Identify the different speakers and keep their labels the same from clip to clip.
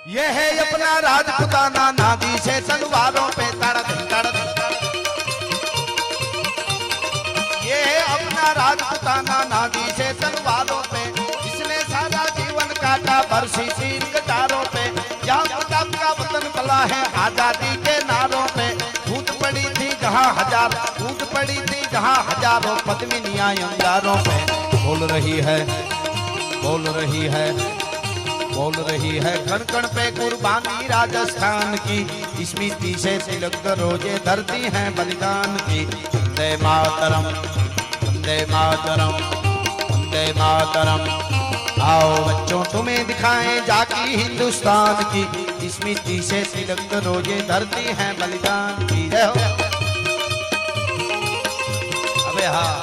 Speaker 1: ये है अपना राजपुताना नादी से तलवारों पे तड़क तड़क। ये है अपना राजपुताना नादी से तलवारों पे, इसने सारा जीवन काटा बरसी तीर कटारों पे। यहाँ प्रताप का वतन पला है आजादी के नारों पे। कूद पड़ी थी जहाँ हजार, कूद पड़ी थी जहाँ हजारों पद्मिनियां अंगारों पे। बोल रही है, बोल रही है, बोल रही है कण कण पे कुर्बानी राजस्थान की। इस मिट्टी से तिलक रोजे धरती है बलिदान की। वंदे मातरम, वंदे मातरम, वंदे मातरम। आओ बच्चों तुम्हें दिखाएं जाकी हिंदुस्तान की। इस मिट्टी से तिलक रोजे धरती है बलिदान की। जय हो। अबे हाँ,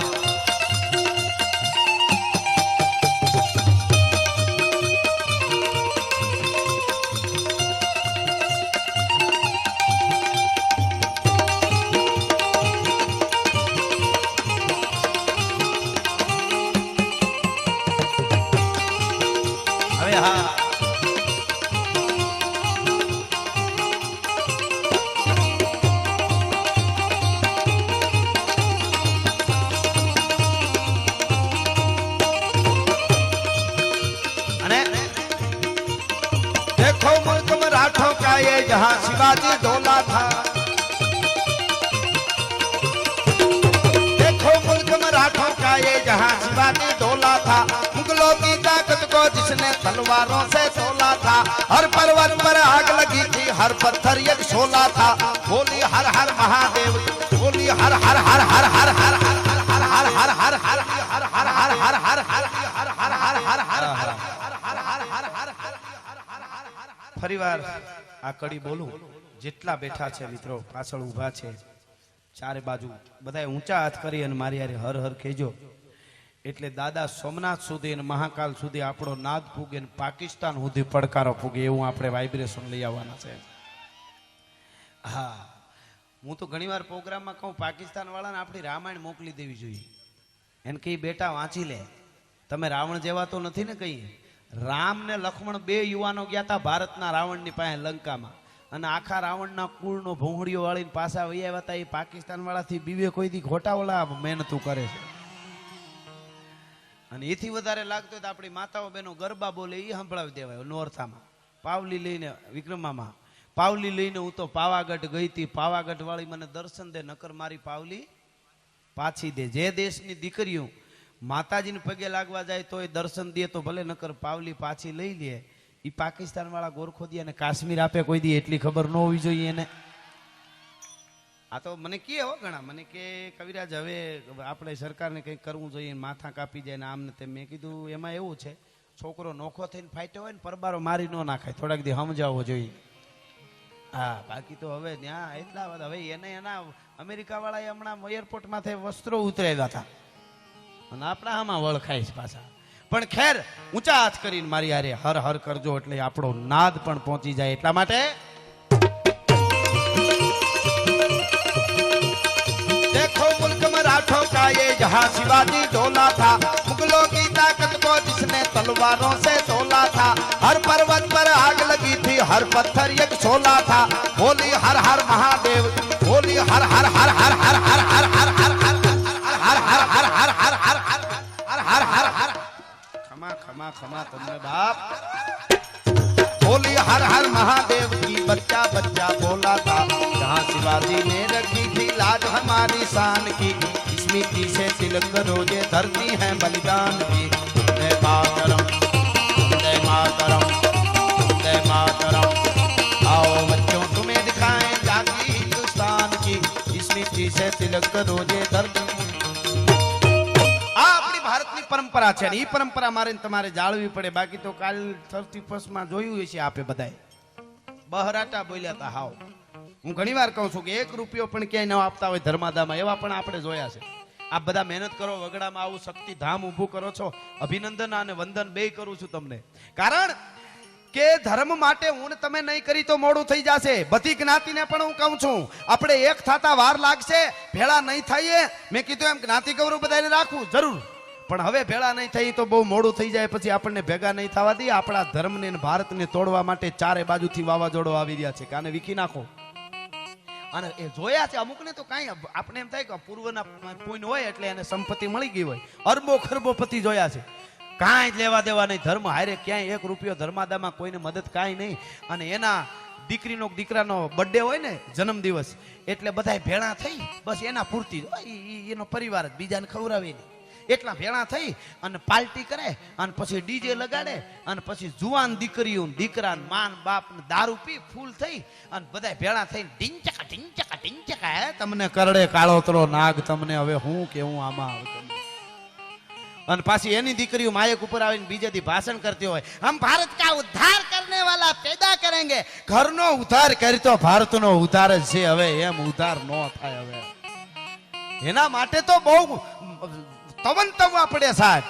Speaker 1: देखो मुल्क मराठों का ये जहां शिवाजी डोला था। देखो मुल्क मराठों का ये जहां शिवाजी डोला था। मुगलों की ताकत को जिसने तलवारों से तोला था। हर पर्वत पर आग लगी थी, हर पत्थर एक शोला था। बोली हर हर महादेव, बोली हर हर हर हर हर हर हर हर हर हर हर हर हर हर हर हर हर हर फरीवार आ कड़ी बोलूं। जेटला बैठा छे मित्रों पाछळ ऊभा छे चारे बाजू बधाए ऊंचा हाथ करी अने मारी हारे हर हर कहेजो। एटले दादा सोमनाथ सुधी अने महाकाल सुधी आपणो नाद पूगे अने पाकिस्तान सुधी પડકારો પૂગે એવું આપણે વાઇબ્રેશન લઈ આવવાના છે। હા, હું તો ઘણીવાર પ્રોગ્રામમાં કહું પાકિસ્તાન વાળાને આપણી રામાયણ મોકલી દેવી જોઈએ। એને કઈ બેટા વાંચી લે, તમે રાવણ જેવા તો નથી ને કઈ। રામ ને લક્ષ્મણ બે યુવાનો ગયા હતા ભારતના રાવણની પાસે લંકામાં, અને આખા રાવણના કુળનો ભોંહળીઓ વાળીને પાછા વહી આવ્યા હતા। એ પાકિસ્તાન વાળાથી બીવે કોઈ દી ખોટાવાળા મહેનતું કરે છે। અને એથી વધારે લાગતો હોય તો આપણી માતાઓ બહેનો ગરબા બોલે એ સંભળાવી દેવાય। નોરથામાં પાવલી લઈને વિક્રમામાં પાવલી લઈને હું તો પાવાગઢ ગઈ હતી, પાવાગઢ વાળી મને દર્શન દે નકર મારી પાવલી પાછી દે। જે દેશની દીકરીઓ માતાજીને પગે લાગવા જાય તો એ દર્શન દે તો ભલે નકર પાવલી પાછી લઈ લે। એ પાકિસ્તાન વાળા ગોરખોદી અને કાશ્મીર આપે કોઈ દી એટલી ખબર ન હોવી જોઈએ એને। આ તો મને કે હો ઘણા મને કે કવિરાજ હવે આપણે સરકારને કંઈક કરવું જોઈએ, માથા કાપી જાય ને આમ ને તેમ। મેં કીધું એમાં એવું છે છોકરો નોખો થઈને ફાટ્યો હોય ને પરબારો મારી ન નાખાય, થોડાક દી સમજાવવો જોઈએ। હા, બાકી તો હવે ત્યાં એટલા બધા હવે એને એના અમેરિકા વાળાએ હમણાં એરપોર્ટ માથે વસ્ત્રો ઉતરાવ્યા હતા અને આપણા આમાં વળખાય છે પાછા। પણ ખેર ઊંચા હાથ કરીને મારી હારે હર હર કરજો એટલે આપણો નાદ પણ પહોંચી જાય। એટલા માટે देखो मुल्क मराठों का ये जहां शिवाजी डोला था। मुगलों की ताकत को जिसने तलवारों से तोला था। हर पर्वत पर आग लगी थी, हर पत्थर एक शोला था। बोली हर हर महादेव, बोली हर हर हर हर हर हर हर हर हर हर हर हर हर हर हर हर हर हर हर। क्षमा क्षमा क्षमा तुमने बाप। बोली हर हर महादेव की बच्चा बच्चा बोला था। जहाँ शिवाजी ने रखी थी लाज हमारी शान की। इस मिट्टी से तिलक रोजे धरती है बलिदान की। वंदे मातरम, वंदे मातरम, वंदे मातरम। आओ बच्चों तुम्हें दिखाएं जागी हिंदुस्तान की। इस मिट्टी से तिलक रोजे धरती। भारतनी परंपरा है, ई परंपरा मारे तमारे जाळवी पड़े। बाकी तो काल 31 में जोयुं हशे आपे बधाए बहराटा बोल्या था। हाव हूँ घणी वार कहूं छुं के 1 રૂપિયો पण क्यांय न आपता होय धर्मादामा एवा पण आपणे जोया छे। आप बधा मेहनत करो, वगड़ामां आवुं शक्ति धाम ऊभुं करो छो। अभिनंदन अने वंदन बेय करूं छुं तमने, कारण के धर्म माटे हूँ तमे नहीं करी तो मोड़ू थई जाशे। बधी ज्ञातिने पण हूँ कहूं छुं आपणे एक थाता वार लागशे, भेळा नहीं थाईए। मैं कीधुं एम ज्ञाति गौरव बधाने राखवुं जरूर, પણ હવે ભેળા નહીં થઈ તો બહુ મોડું થઈ જાય, પછી આપણને ભેગા નહીં થવા દઈએ. આપણા ધર્મને અને ભારતને તોડવા માટે ચારે બાજુથી વાવાઝોડો આવી રહ્યા છે, કાને વીખી નાખો. અને એ જોયા છે અમુકને તો કાંઈ આપણે એમ થાય કે પૂર્વના પુણ્ય હોય એટલે એને સંપત્તિ મળી ગઈ હોય. અરબો ખરબોપતિ જોયા છે, કાંઈ લેવા દેવા નહીં. ધર્મ હારે ક્યાંય 1 રૂપિયો ધર્માદામાં કોઈને મદદ કાંઈ નહીં. અને એના દીકરાનો બર્થડે હોય ને, જન્મદિવસ, એટલે બધા ભેળા થઈ બસ એના પૂરતી એનો પરિવાર જ, બીજાને ખવડાવે નહીં. એટલા ભેળા થઈ અને પાર્ટી કરે અને પછી ડીજે લગાડે અને પછી જુવાન દીકરીઓ દીકરા માન બાપ દારૂ પી ફૂલ થઈ અને બધા ભેળા થઈને ઢીંચકા ઢીંચકા ઢીંચકા. હે તમને કરડે કાળોતરો નાગ, તમને હવે હું કેવું આમાં આવે. અને પાછી એની દીકરીઓ માયક ઉપર આવીને બીજેથી ભાષણ કરતી હોય, હમ ભારત કા ઉદ્ધાર કરને વાલા પેદા કરેંગે. ઘરનો ઉદ્ધાર કરી તો ભારતનો ઉદ્ધાર જ છે. હવે એમ ઉદ્ધાર ન થાય. હવે એના માટે તો બહુ તવનતવા પડે સાહેબ.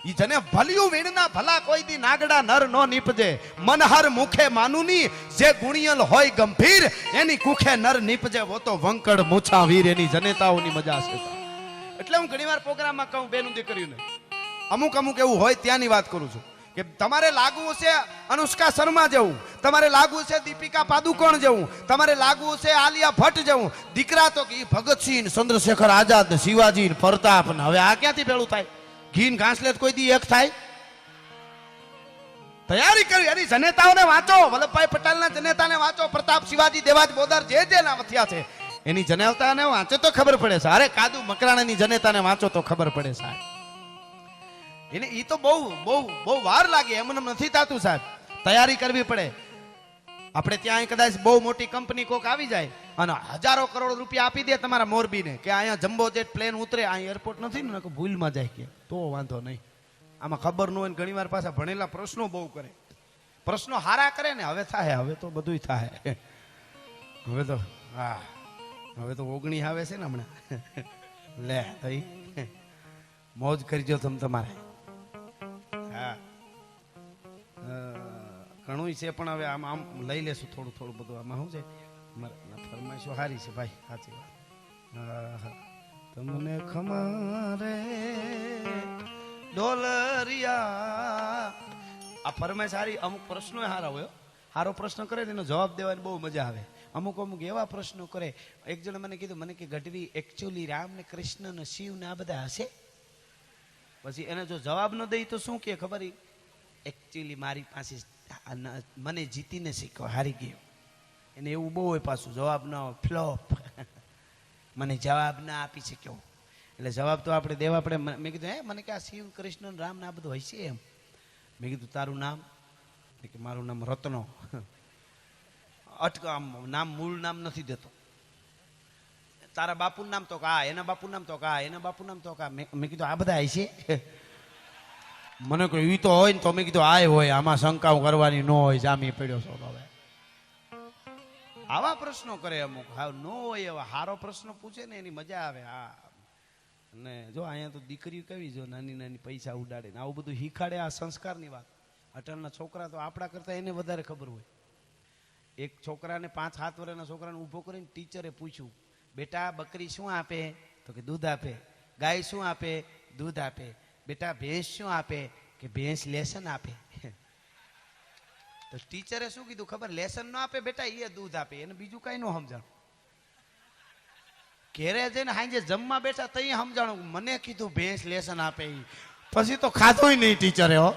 Speaker 1: ઈ જને ભલ્યું વીણના ભલા કોઈ દી નાગડા નર નો નીપજે. મનહર મુખે માનુની જે ગુણિયલ હોય ગંભીર, એની કુખે નર નીપજે વો તો વંકડ મૂછા વીર. એની જનેતાઓની મજા છે. એટલે હું ઘણીવાર પ્રોગ્રામમાં કહું બેનું દીકરીઓને, અમુક એવું હોય ત્યાંની વાત કરું છું કે તમારે લાગવું છે અનુષ્કા શર્મા જેવું, તમારે લાગવું છે દીપિકા પાદુકોણ જેવું, તમારે લાગવું છે આલિયા ભટ્ટ જેવું. દીકરા તો કે ભગતસિંહ, ચંદ્રશેખર આઝાદ, શિવાજી, પ્રતાપ. હવે આ ક્યાંથી ભેળું થાય? ઘીન ઘાસલેટ કોઈ દી એક થાય? તૈયારી કરી. એની જનેતાઓને વાંચો, વલ્લભભાઈ પટેલના જનેતાને વાંચો, પ્રતાપ, શિવાજી, દેવાજ, બોદર જે ના વથ્યા છે એની જનેતાને વાંચો તો ખબર પડે છે. અરે કાદુ મકરાણાની જનેતાને વાંચો તો ખબર પડે સાહેબ. એને ઈ તો બહુ વાર લાગે, એમ નથી થતું સાહેબ. તૈયારી કરવી પડે. આપણે ત્યાં કદાચ બહુ મોટી કંપની કોક આવી જાય અને હજારો કરોડ રૂપિયા આપી દે તમારા મોરબીને કે અહીંયા જમ્બો જેટ પ્લેન ઉતરે, અહીં એરપોર્ટ નથી ને, ભૂલમાં જાય કે તો વાંધો નહીં. આમાં ખબર ન હોય. ઘણી વાર પાછા ભણેલા પ્રશ્નો બહુ કરે, પ્રશ્નો હારા કરે ને. હવે થાય, હવે તો બધું થાય. હવે તો હા, હવે તો 19 આવે છે ને હમણાં. લે થઈ મોજ કરજો તમે તમારે. હા ઘણું છે પણ હવે આમ લઈ લેશું થોડું બધું. આમાં શું છે, ફરમાઈશો સારી છે ભાઈ, સાચી વાત. તમને ખમારે ડોલરિયા, આ ફરમાઈશ સારી. અમુક પ્રશ્નો સારા હોય, સારો પ્રશ્ન કરે તેનો જવાબ દેવાની બહુ મજા આવે. અમુક એવા પ્રશ્નો કરે. એક જણ મને કીધું, મને કે ગઢવી એકચ્યુઅલી રામ ને કૃષ્ણ ને શિવ ને આ બધા હશે? પછી એને જો જવાબ ન દઈ તો શું કે ખબર? એકચ્યુઅલી મારી પાસે મને જીતીને શીખો, હારી ગયો. એને એવું બહુ હોય પાછું, જવાબ ન ફ્લોપ. મને જવાબ ના આપી શક્યો એટલે જવાબ તો આપણે દેવા પડે. મેં કીધું હે, મને કે આ શિવ કૃષ્ણ રામ ને આ બધું હશે એમ? મેં કીધું તારું નામ? કે મારું નામ રત્નો. અટકા નામ, મૂળ નામ નથી દેતો. તારા બાપુ નામ તો કા, એના બાપુ નામ તો કા, એના બાપુ નામ તો કા. મેં કીધું આ બધા હશે? મને કહ્યું ઈ તો હોય ને. તો મેં કીધું આ હોય, આમાં શંકાઓ કરવાની ન હોય, જામી પડ્યો છો. હવે આવા પ્રશ્નો કરે અમુક. હા ન હોય એવા સારો પ્રશ્ન પૂછે ને એની મજા આવે. હા ને જો અહીંયા તો દીકરીઓ કેવી, જો નાની પૈસા ઉડાડે ને આવું બધું શીખાડે. આ સંસ્કારની વાત. અટણના છોકરા તો આપણા કરતા એને વધારે ખબર હોય. એક છોકરાને 5-7 વર્ષના છોકરાને ઊભો કરીને ટીચરે પૂછ્યું, બેટા બકરી શું આપે? તો કે દૂધ આપે. ગાય શું આપે? દૂધ આપે. બેટા ભેંસ શું આપે? કે ભેંસ લેસન આપે. તો ટીચરે શું કીધું ખબર? લેસન ન આપે બેટા, એ દૂધ આપે. એને બીજું કઈ ન સમજાણું. ઘેરે જઈને હાંજે જમવા બેઠા તઈ સમજાણું. મને કીધું ભેંસ લેસન આપે. પછી તો ખાધું નહીં ટીચરે. હો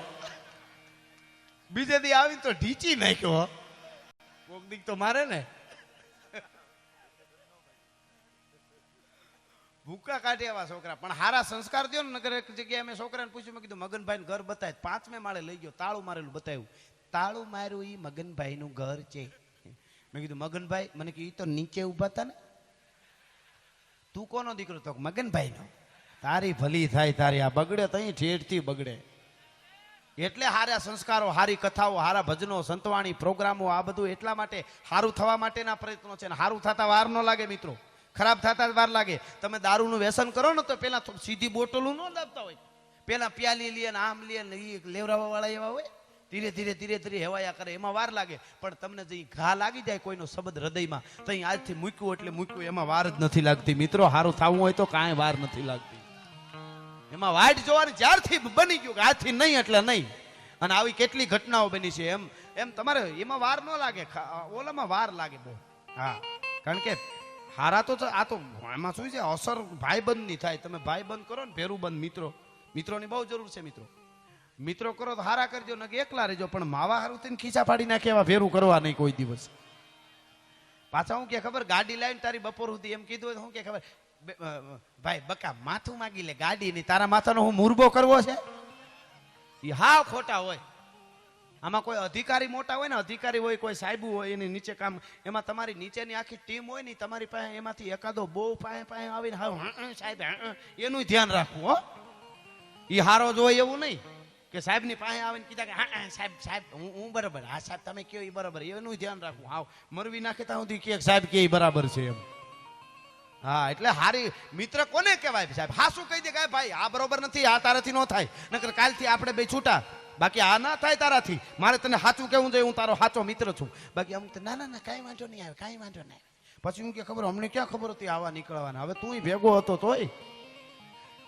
Speaker 1: બીજે દી આવીને તો ઢીચી નાખ્યો. કોક દીક તો મારે ને ભૂકા કાઢે એવા છોકરા. પણ હારા સંસ્કાર દો ને. નગર એક જગ્યાએ અમે છોકરાને પૂછ્યું, મેં કીધું મગનભાઈ ઘર બતાય. 5મે માળે લઈ ગયો, તાળું મારેલું બતાવ્યું. તાળું માર્યું, ઈ મગનભાઈ નું ઘર છે. મેં કીધું મગનભાઈ? મને કીધું ઈ તો નીચે ઉભા હતા ને. તું કોનો દીકરો? તો મગનભાઈ નો. તારી ભલી થાય, તારી આ બગડે તઈ ઠેઠથી બગડે. એટલે હારા સંસ્કારો, હારી કથાઓ, હારા ભજનો, સંતવાણી, પ્રોગ્રામો, આ બધું એટલા માટે સારું થવા માટેના પ્રયત્નો છે. સારું થતા વાર ન લાગે મિત્રો, ખરાબ થતા વાર લાગે. તમે દારૂનું વ્યસન કરો ને તો પેલા સીધી બોટલું ન લાવતા હોય. પેલા પ્યાલી લે ને આમ લે ને એ લેવરાવા વાળા એવા હોય. ધીરે ધીરે હેવાયા કરે, એમાં વાર લાગે. પણ તમને જે ઘા લાગી જાય કોઈનો શબ્દ હૃદયમાં, તો આજથી મૂક્યું એટલે મૂક્યું, એમાં વાર જ નથી લાગતી મિત્રો. સારું થવું હોય તો કાંઈ વાર નથી લાગતી. એમાં વાટ જોવાની જ્યારથી બની ગયું કે આથી નહીં એટલે નહીં. અને આવી કેટલી ઘટનાઓ બની છે. એમ એમ તમારે એમાં વાર ન લાગે, ઓલામાં વાર લાગે બહુ. હા, કારણ કે હારા તો આ તો એમાં શું છે, અસર ભાઈબંધ ની થાય. તમે ભાઈબંધ કરો ને ભેરું બંધ મિત્રોની બહુ જરૂર છે. મિત્રો કરો તો હારા કરજો, ને એકલા રહેજો. પણ માવા હારું થઈને ખીચા પાડી નાખે એવા ભેરું કરવા નહીં કોઈ દિવસ. પાછા હું કે ખબર, ગાડી લાવીને તારી બપોર સુધી એમ કીધું હોય, હું કે ખબર, ભાઈ બકા માથું માગી લે ગાડી ની, તારા માથાનો હું મુરબો કરવો છે? એ હાવ ખોટા હોય. આમાં કોઈ અધિકારી મોટા હોય ને, અધિકારી હોય, કોઈ સાહેબ હોય, એની નીચે કામ, એમાં તમારી નીચેની આખી ટીમ હોય ને, તમારી પાસે એમાંથી એકાદો બહુ પાસે આવીને હાવ સાહેબ એનું ધ્યાન રાખવું હો. એ હારો જ હોય એવું નહીં કે સાહેબ ની પાસે આવીને કીધા કે હા સાહેબ સાહેબ હું બરાબર, હા સાહેબ તમે કયો એ બરાબર, એનું ધ્યાન રાખવું. હાવ મરવી નાખે ત્યાં સુધી કે સાહેબ કે બરાબર છે એમ. હા, એટલે હારી મિત્ર કોને કહેવાય સાહેબ? હા, શું કહી દે કે ભાઈ આ બરોબર નથી, આ તારાથી ન થાય, નકર કાલથી આપણે બે છૂટા. બાકી આ ના થાય તારાથી, મારે તને સાચું કેવું જોઈએ, હું તારો સાચો મિત્ર છું. બાકી અમુક ના ના ના કાંઈ વાંધો નહીં આવે, કાંઈ વાંધો નહીં. પછી હું કે ખબર, અમને ક્યાં ખબર હતી આવા નીકળવાના? હવે તું ભેગો હતો તોય.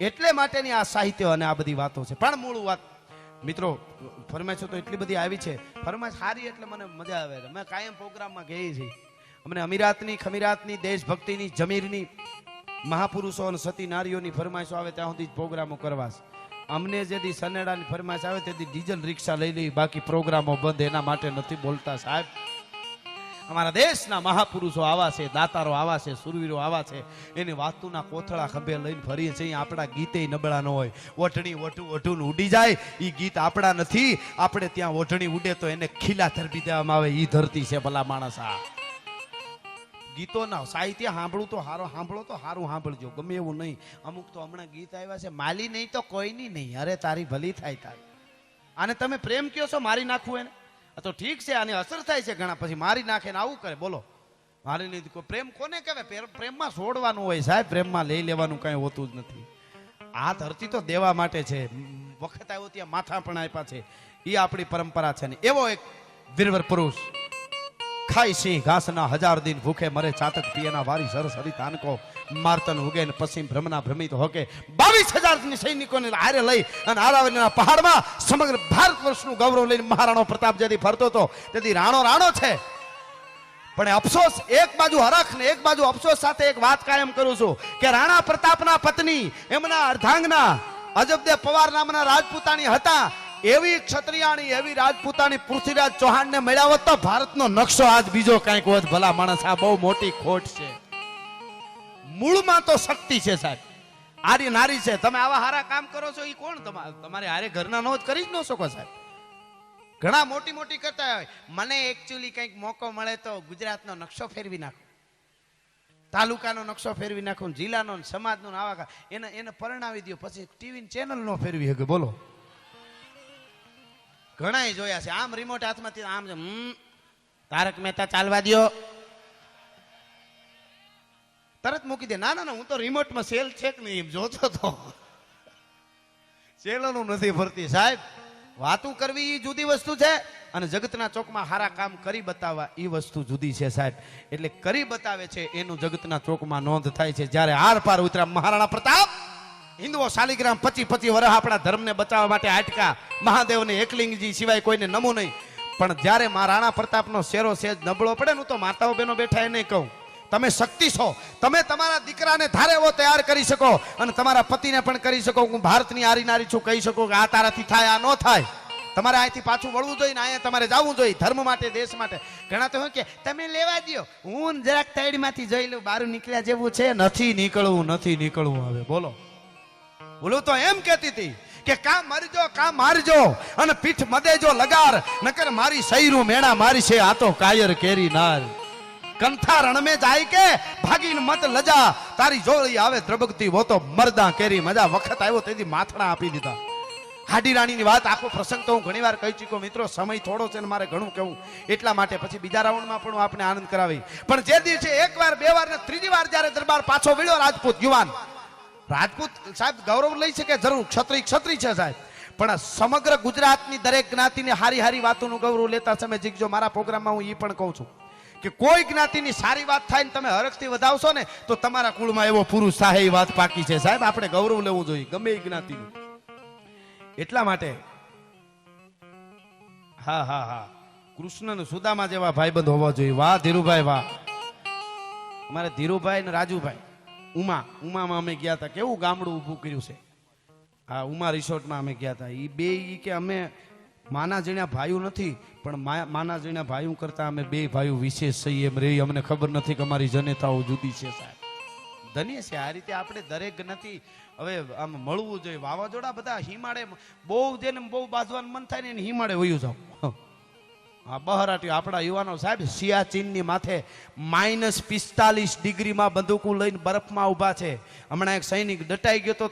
Speaker 1: એટલે માટેની આ સાહિત્ય અને આ બધી વાતો છે. પણ મૂળ વાત મિત્રો, ફરમાઈશો તો એટલી બધી આવી છે. ફરમાઈશ સારી એટલે મને મજા આવે. અમે કાયમ પ્રોગ્રામમાં ગઈ છીએ. અમને અમીરાતની, ખમીરાતની, દેશભક્તિની, જમીરની, મહાપુરુષો અને સતી નારીઓની ફરમાઈશો આવે ત્યાં સુધી પ્રોગ્રામો કરવા. અમને જેથી સનેડાની ફરમાઈશ આવે તેથી ડીઝલ રિક્ષા લઈ લઈ, બાકી પ્રોગ્રામો બંધ. એના માટે નથી બોલતા સાહેબ. અમારા દેશના મહાપુરુષો આવા છે, દાતારો આવા છે, સુરવીરો આવા છે. એની વાતુના કોથળા ખંભે લઈને ફરીએ છીએ. આપણા ગીતે નબળા ન હોય. ઓઢણી ઓઢું ઉડી જાય એ ગીત આપણા નથી. આપણે ત્યાં ઓઢણી ઉડે તો એને ખીલા ધરબી દેવામાં આવે. એ ધરતી છે ભલા માણસ. આ ગીતોના સાહિત્ય સાંભળું તો હારો સાંભળો, તો સારું સાંભળજો, ગમે એવું નહીં. અમુક તો હમણાં ગીત આવ્યા છે, માલી નહીં તો કોઈની નહીં, અરે તારી ભલી થાય તારી. આને તમે પ્રેમ કયો છો, મારી નાખવું એને તો ઠીક છે, આની અસર થાય છે ઘણા, પછી મારી નાખે ને આવું કરે. બોલો, મારી નહીં. પ્રેમ કોને કહેવાય? પ્રેમમાં છોડવાનું હોય સાહેબ, પ્રેમમાં લઈ લેવાનું કઈ હોતું જ નથી. આ ધરતી તો દેવા માટે છે. વખત આવ્યો ત્યાં માથા પણ આપ્યા છે. એ આપણી પરંપરા છે ને. એવો એક વીરવર પુરુષ ખાઈ સિંહ ઘાસના 1000 દિન ભૂખે મરે, ચાતક પિયના વારી સરસ હરી તાનકો, માર્તન ઉગે ને પશ્ચિમ ભ્રમના ભ્રમિત હોકે. 22,000 સૈનિકોને હારે લઈ અને આરાવલીના પહાડમાં સમગ્ર ભારત વર્ષનું ગૌરવ લઈને મહારાણો પ્રતાપ જેથી ફરતો હતો તેથી રાણો છે. પણ અફસોસ, એક બાજુ હરખ ને એક બાજુ અફસોસ સાથે એક વાત કાયમ કરું છું કે રાણા પ્રતાપના પત્ની, એમના અર્ધાંગના અજબદેવ પવાર નામના રાજપૂતાણી હતા. એવી ક્ષત્રિયાણી, એવી રાજપૂતાણી પૃથ્વીરાજ ચૌહાણને મળ્યા હોત તો ભારતનો નકશો આજ બીજો કાંઈક હોત. ભલા માણસ, આ બહુ મોટી ખોટ છે. મૂળમાં તો શક્તિ છે સાહેબ, આરી નારી છે. તમે આવા હારા કામ કરો છો, એ કોણ તમારે હારે ઘરના નો જ કરી જ ન શકો સાહેબ. ઘણા મોટી કરતા હોય. મને એકચ્યુઅલી કંઈક મોકો મળે તો ગુજરાતનો નકશો ફેરવી નાખો, તાલુકાનો નકશો ફેરવી નાખો, જિલ્લાનો, સમાજનો, આવા એને પરણાવી દો. પછી ટીવી ચેનલ નો ફેરવી શકે. બોલો, ઘણા જોયા છે. આમ રિમોટ હાથમાંથી આમ તારક મહેતા ચાલવા દો, તરત મૂકી દે. ના ના ના, હું તો રિમોટમાં સેલ છે કે નહીં એમ જોતો તો. સેલોનું નથી ભરતી સાહેબ. વાતું કરવી એ જુદી વસ્તુ છે અને જગતના ચોકમાં હારા કામ કરી બતાવવા એ વસ્તુ જુદી છે સાહેબ. એટલે કરી બતાવે છે એનું જગતના ચોકમાં નોંધ થાય છે. જ્યારે આર પાર ઉતર્યા મહારાણા પ્રતાપ, હિન્દુઓ શાલિગ્રામ 25 વર્ષ આપણા ધર્મને બચાવવા માટે આટકા, મહાદેવને એકલિંગજી સિવાય કોઈને નમું નહીં. પણ જ્યારે મહારાણા પ્રતાપનો શેરો સેજ નબળો પડે ને, તો માતાઓ બહેનો બેઠા એ નહીં કહું, તમે શક્તિ છો, તમે તમારા દીકરાને ધારે એવો તૈયાર કરી શકો અને તમારા પતિને પણ કરી શકો. હું ભારતની આરી નારી છું, કહી શકો કે આ તારાથી થાય, આ ન થાય. તમારે અહીંથી પાછું વળવું જોઈએ ને અહીંયા તમારે જવું જોઈએ ધર્મ માટે, દેશ માટે. ઘણા તો કે તમે લેવા દો, હું જરાક તૈડમાંથી જોઈ લઉં, બહાર નીકળ્યા જેવું છે. નથી નીકળવું હવે. બોલો, બોલું તો એમ કહેતી હતી કે કામ મારજો અને પીઠ મદેજો લગાર, નકર મારી સૈરું મેણા મારી છે આ તો કાયર કેરી નાર. કંથા રણ में જાય કે ભાગીને મત લજા, તારી જોડી આવે દ્રબકતી વો તો મરદા કેરી મજા. વખત આવ્યો તેથી માથડા આપી દીધા. હાડી રાણીની વાત, આખો પ્રસંગ તો હું ઘણીવાર કહી ચૂક્યો મિત્રો. સમય થોડો છે ને મારે ઘણું કહેવું, એટલા માટે પછી બીજા રાઉન્ડમાં પણ આપણે આનંદ કરાવી. પણ જે દિવસે એકવાર, બે વાર ને ત્રીજી વાર જ્યારે દરબાર પાછો વળ્યો, રાજપૂત યુવાન, રાજપૂત સાહેબ ગૌરવ લઈ શકે જરૂર, ક્ષત્રિય છે સાહેબ, પણ સમગ્ર ગુજરાતની દરેક જ્ઞાતિને હારી વાતોનું ગૌરવ લેતા સમય જીગજો. મારા પ્રોગ્રામમાં હું એ પણ કહું છું કે કોઈ જ્ઞાતિની સારી વાત થાય ને તમે હરખથી વધાવશો ને તો તમારા કુળમાં એવો પુરુષ થાય એ વાત પાકી છે સાહેબ. આપણે ગૌરવ લેવું જોઈએ ગમે એ જ્ઞાતિનું. એટલા માટે હા હા હા કૃષ્ણ ને સુદામા જેવા ભાઈબંધ હોવા જોઈએ. વાહ ધીરુભાઈ વાહ. અમારે ધીરુભાઈ ને રાજુભાઈ ઉમામાં અમે ગયા હતા. કેવું ગામડું ઊભું કર્યું છે. હા ઉમા રિસોર્ટમાં અમે ગયા હતા. એ બે કે અમે માના જીણ્યા ભાઈઓ નથી પણ માના જીણ્યા ભાઈઓ કરતા અમે બે ભાઈઓ વિશેષ છીએ એમ રહી. અમને ખબર નથી કે અમારી જનેતાઓ જુદી છે સાહેબ. ધન્ય છે આ રીતે આપણે દરેક જ્ઞાતિ હવે આમ મળવું જોઈએ. વાવાઝોડા બધા હિમાડે બહુ જેને બહુ બાજવાનું મન થાય ને એને હિમાડે વયું જાવ. હા બહરાટી આપણા યુવાનો સાહેબ સિયાચીનની માથે -45 ડિગ્રીમાં બંદૂકો લઈને બરફમાં ઊભા છે. હમણાં એક સૈનિક દટાઈ ગયો તો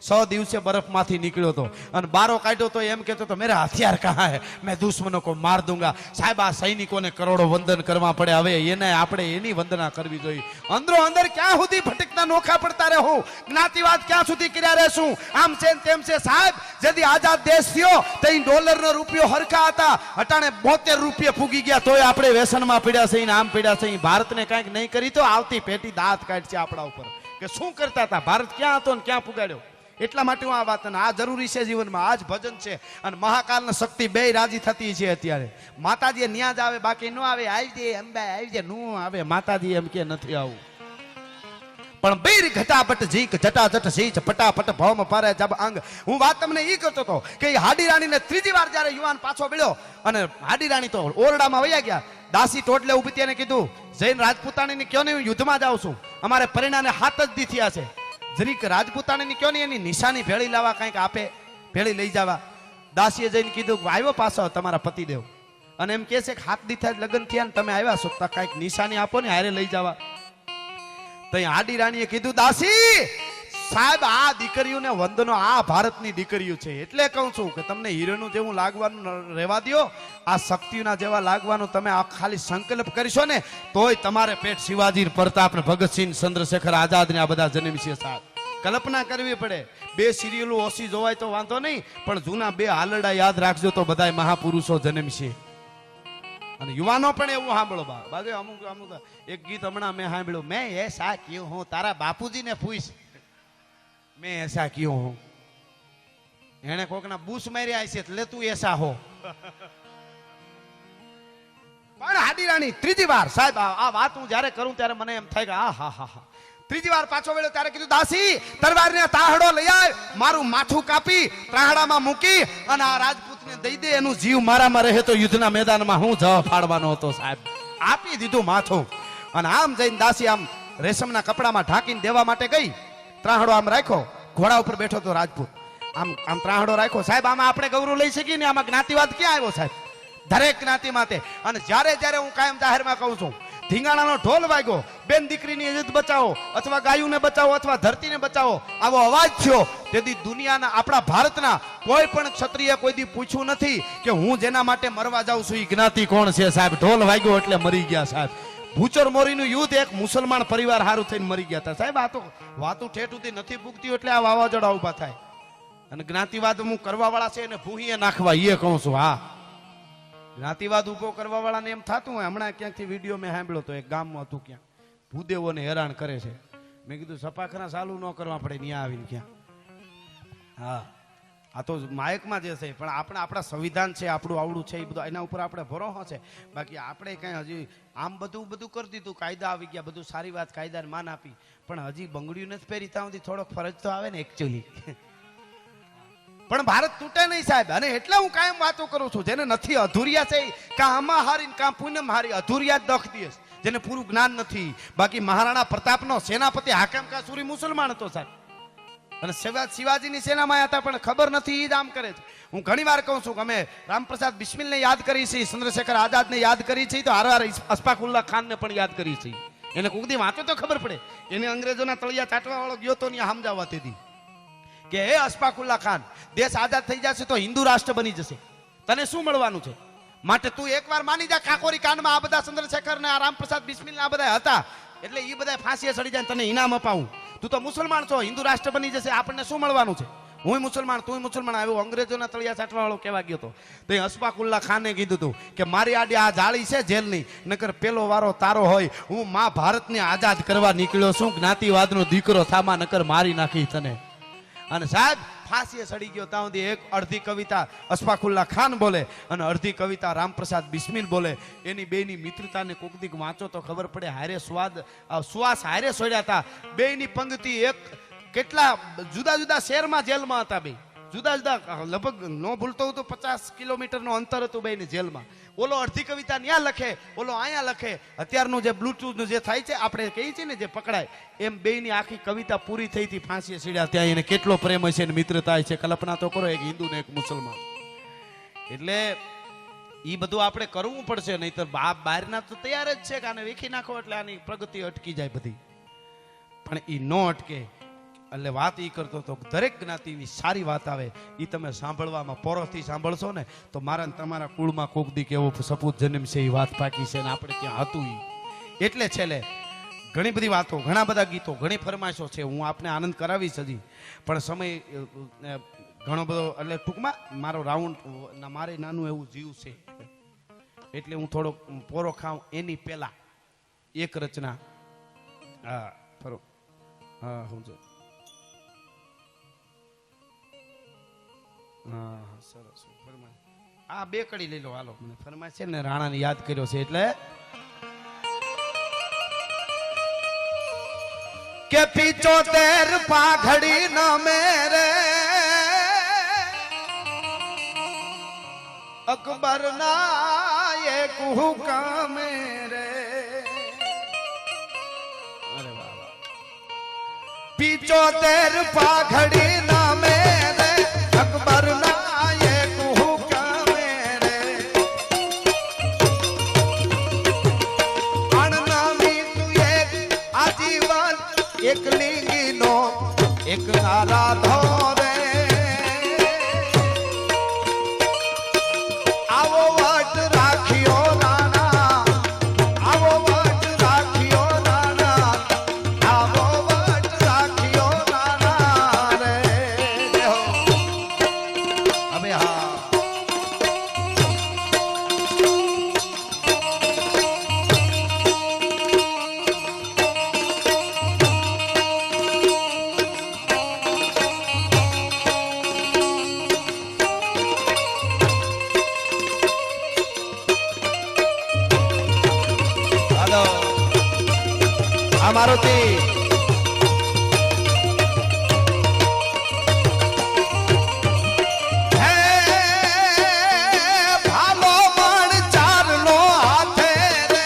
Speaker 1: 6 દિવસે બરફમાંથી નીકળ્યો હતો અને બારો કાઢ્યો તો એમ કહેતો તો મેરા હથિયાર કહા હે મેં દુશ્મનો કો માર દૂંગા. સાહેબ આ સૈનિકોને કરોડો વંદન કરવા પડે. હવે એને આપણે એની વંદના કરવી જોઈએ. અંદરો અંદર ક્યાં સુધી ભટકતા નોખા પડતા રહો. જ્ઞાતિવાદ ક્યાં સુધી કર્યા રહેશું. આમ છે તેમ છે સાહેબ. જેથી આઝાદ દેશ થયો તે ડોલરનો રૂપિયો હરખા હતા. અટાણે 72 રૂપિયા ફૂગી ગયા તોય આપણે વ્યસનમાં પડ્યા છે ને આમ પડ્યા છે. ભારતને કાંઈક નહીં કરી તો આવતી પેટી દાંત કાઢશે આપણા ઉપર કે શું કરતા હતા. ભારત ક્યાં હતો ને ક્યાં પુગાડ્યો. એટલા માટે હું આ વાત આ જરૂરી છે જીવનમાં. આ જ ભજન છે અને મહાકાલની શક્તિ બે રાજી થતી છે અત્યારે. માતાજી ન્યા જ આવે બાકી ન આવે. આવી જાય અંબા આવી જાય નું આવે. માતાજી એમ કે નથી આવું. પણ બીર ઘટાપટ જીક જટાજટ સીચ ફટાફટ ભૌમ પારે જબ અંગ. હું વાત તમને ઈ કરતો હતો કે હાડી રાણીને ત્રીજી વાર જ્યારે યુવાન પાછો મળ્યો અને હાડી રાણી તો ઓરડામાં વયા ગયા. દાસી ટોટલે ઉભી તેને કીધું જૈન રાજપૂતાણીને કયો ને હું યુદ્ધમાં જાઉં છું. અમારે પરિણામે 7 જ દી થયા છે. જરીક રાજપૂતાણીને કયો ને એની નિશાની ભેળી લાવવા કંઈક આપે ભેળી લઈ જવા. દાસીએ જઈને કીધું આવ્યો પાછો તમારા પતિદેવ અને એમ કહે છે કે 7 દી થયા લગ્ન થયા ને તમે આવ્યા છો તો કંઈક નિશાની આપો ને હારે લઈ જવા. તો હાડી રાણીએ કીધું દાસી સાહેબ આ દીકરીઓને વંદનો. આ ભારતની દીકરીઓ છે એટલે કહું છું કે તમને હીરોનું જેવું લાગવાનું રહેવા દો. આ શક્તિના જેવા લાગવાનું તમે આ ખાલી સંકલ્પ કરશો ને તોય તમારે પેટ શિવાજી પ્રતાપ ને ભગતસિંહ ચંદ્રશેખર આઝાદ ને આ બધા જન્મ છે સાહેબ. કલ્પના કરવી પડે. 2 સિરિયલો ઓછી જોવાય તો વાંધો નહીં પણ જૂના 2 હાલડા યાદ રાખજો તો બધાય મહાપુરુષો જન્મ છે. અને યુવાનો પણ એવું સાંભળો બાગે અમુક એક ગીત હમણાં મેં સાંભળ્યું મેં એસા ક્યું હું તારા બાપુજીને પૂછ મેં એસા ક્યું હું. એને કોકના બૂસ માર્યા છે એટલે તું એસા હો. પણ હાડી રાણી ત્રીજી વાર સાહેબ આ વાત હું જ્યારે કરું ત્યારે મને એમ થાય કે આ હા હા હા. ત્રીજી વાર પાછો વળ્યો ત્યારે કીધું દાસી તલવારને તાહડો લઈ આવ. મારું માથું કાપી ત્રાહડામાં મૂકી અને આ રાજપૂતને દઈ દે. એનું જીવ મારામાં રહે તો યુદ્ધના મેદાનમાં હું જવા ફાડવાનો હતો સાહેબ. આપી દીધું માથું અને આમ જઈને દાસી આમ રેશમના કપડામાં ઢાંકીને દેવા માટે ગઈ. ત્રાહડો આમ રાખ્યો. ઘોડા ઉપર બેઠો તો રાજપૂત આમ ત્રાહડો રાખ્યો. સાહેબ આમાં આપણે ગૌરવ લઈ શકીએ ને. આમાં જ્ઞાતિવાદ ક્યાં આવ્યો સાહેબ. દરેક જ્ઞાતિ માટે. અને જ્યારે હું કાયમ જાહેરમાં કહું છું ધીંગાણાનો ઢોલ વાગ્યો બેન દીકરીની ઇજ્જત બચાવો અથવા ગાયોને બચાવો અથવા ધરતીને બચાવો આવો અવાજ થયો તેથી દુનિયાના આપણા ભારતના કોઈ પણ ક્ષત્રિય કોઈ દી પૂછ્યું નથી કે હું જેના માટે મરવા જાઉં છું એ જ્ઞાતિ કોણ છે સાહેબ. ઢોલ વાગ્યો એટલે મરી ગયા સાહેબ. ભૂચર મોરીનું યુદ્ધ એક મુસલમાન પરિવાર હારું થઈને મરી ગયા હતા સાહેબ. આ તો વાતું ઠેઠ સુધી નથી પૂગતી એટલે આ વાવાઝોડા ઉભા થાય. અને જ્ઞાતિવાદ હું કરવા વાળા છે એને ભૂહીએ નાખવા એ કહું છું. હા જ્ઞાતિવાદ ઉભો કરવા વાળાને એમ થતું હોય. હમણાં ક્યાંકથી વિડીયો મેં સાંભળ્યો તો એક ગામમાં હતું ક્યાં ભૂદેવોને હેરાન કરે છે. મેં કીધું સપાખરા ચાલુ ન કરવા પડે ત્યાં આવીને ક્યાં. હા આ તો માયકમાં જે છે પણ આપણે આપણા સંવિધાન છે આપણું આવડું છે એ બધું એના ઉપર આપણે ભરોસો છે. બાકી આપણે કઈ હજી આમ બધું કરી દીધું. કાયદા આવી ગયા બધું સારી વાત કાયદાને માન આપી પણ હજી બંગડીઓ નથી પહેરી ત્યાં સુધી થોડોક ફરજ તો આવે ને એકચ્યુઅલી. પણ ભારત તૂટે નહીં સાહેબ. અને એટલે હું કાયમ વાતો કરું છું જેને નથી અધૂરિયા છે કાં આમાં હારી કાં પૂનમ હારી અધૂરિયા જ દખ દિવસ જેને પૂરું જ્ઞાન નથી. બાકી મહારાણા પ્રતાપનો સેનાપતિ હાકમ કા સુરી મુસલમાન હતો સાહેબ. અને શિવાજીની સેનામાં હતા પણ ખબર નથી એ જ આમ કરે છે. હું ઘણી વાર કહું છું કે અમે રામપ્રસાદ બિસ્મિલને યાદ કરી છે ચંદ્રશેખર આઝાદને યાદ કરી છે તો હાર અશફાકુલ્લા ખાનને પણ યાદ કરી છે. એને કોઈ દી વાંચો તો ખબર પડે. એને અંગ્રેજોના તળિયા ચાટવા વાળો ગયો તો ત્યાં સમજાવવા તેથી કે હે અશફાકુલ્લા ખાન દેશ આઝાદ થઈ જશે તો હિન્દુ રાષ્ટ્ર બની જશે. તને શું મળવાનું છે માટે તું એકવાર માની જા કાકોરી કાંડમાં આ બધા ચંદ્રશેખર ને આ રામપ્રસાદ બિસ્મિલ આ બધા હતા એટલે એ બધા ફાંસીએ ચડી જાય તને ઇનામ અપાવું. તું તો મુસલમાન છો હિન્દુ રાષ્ટ્ર બની જશે આપણને શું મળવાનું છે. હું મુસલમાન તું મુસલમાન આવ્યો અંગ્રેજોના તળિયા ચાટવા વાળો કેવા ગયો હતો તો અશફાકુલ્લા ખાને કીધું હતું કે મારી આડે આ જાળી છે જેલની નકર પેલો વારો તારો હોય હું માં ભારતને આઝાદ કરવા નીકળ્યો છું જ્ઞાતિવાદનો દીકરો થામા નકર મારી નાખી તને અને સાહેબ ફાંસીએ સડી ગયો ત્યાં સુધી એક અડધી કવિતા અશફાકુલ્લા ખાન બોલે અને અડધી કવિતા રામપ્રસાદ બિસ્મિલ બોલે એની બેની મિત્રતાને કોક દીક વાંચો તો ખબર પડે હારે શ્વાસ હારે છોડ્યા હતા બેની પંક્તિ એક કેટલા જુદા જુદા શહેરમાં જેલમાં હતા બે જુદા જુદા લગભગ નો ભૂલતો હું તો 50 કિલોમીટરનું અંતર હતું બેની જેલમાં ઓલો અડધી કવિતા ત્યાં લખે ઓલો અહીંયા લખે અત્યારનું જે બ્લૂટૂથનું જે થાય છે આપણે કહીએ છીએ ને જે પકડાય એમ બેની આખી કવિતા પૂરી થઈ હતી ફાંસીએ સીડ્યા ત્યાં એને કેટલો પ્રેમ હશે ને મિત્રતા છે કલ્પના તો કરો એક હિન્દુ ને એક મુસલમાન એટલે એ બધું આપણે કરવું પડશે નહીતર બહારના તો તૈયાર જ છે કે આને વેખી નાખો એટલે આની પ્રગતિ અટકી જાય બધી પણ એ ન અટકે એટલે વાત એ કરતો તો દરેક જ્ઞાતિની સારી વાત આવે એ તમે સાંભળવામાં પોરોથી સાંભળશો ને તો મારા તમારા કુળમાં કોક દીક એવો સપૂત જન્મ છે એ વાત પાકી છે ને આપણે ત્યાં હતું એટલે છેલ્લે ઘણી બધી વાતો ઘણા બધા ગીતો ઘણી ફરમાઈશો છે હું આપને આનંદ કરાવીશ હજી પણ સમય ઘણો બધો એટલે ટૂંકમાં મારો રાઉન્ડ મારે નાનું એવું જીવ છે એટલે હું થોડોક પોરો ખાઉં એની પહેલા એક રચના હા ફરો હા હું જો સરસ આ બે કડી લઈ લો હાલો મને ફરમાય છે ને રાણાને યાદ કર્યો છે એટલે કે 75 પાઘડી ન મેરે અકબર ના એક હુકમ રે અરે વાહ 75 પાઘડી ન મેરે અકબર ના એક હુકમ રે અણનામી તું એક આજીવન એક લિંગીનો એક આરાધો રે આવો વટ રાખ્યો નાના આવો વટ રાખ્યો નાના આવો વટ રાખ્યો નાના રે હવે હા મારુતિ ભાલો મણ ચાર નો હાથે રે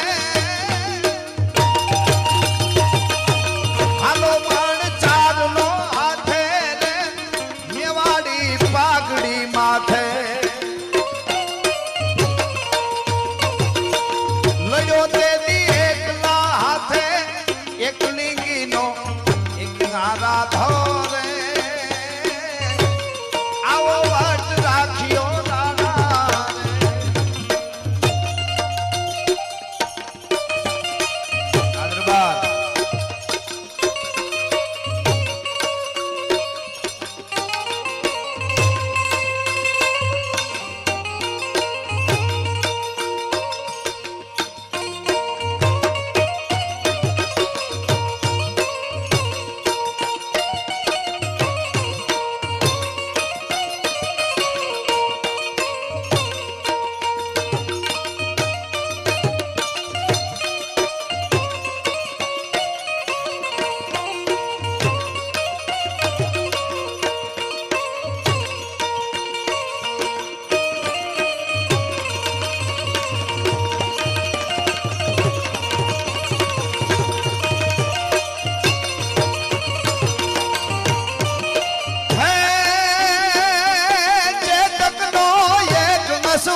Speaker 1: ભાલો મણ ચાર નો હાથે રે મેવાડી પાઘડી માથે લડ્યો તે એકલા હાથે એક લિંગીનો એક આરાધો રે આવો વટ રાખ્યો નાના રે દરબાર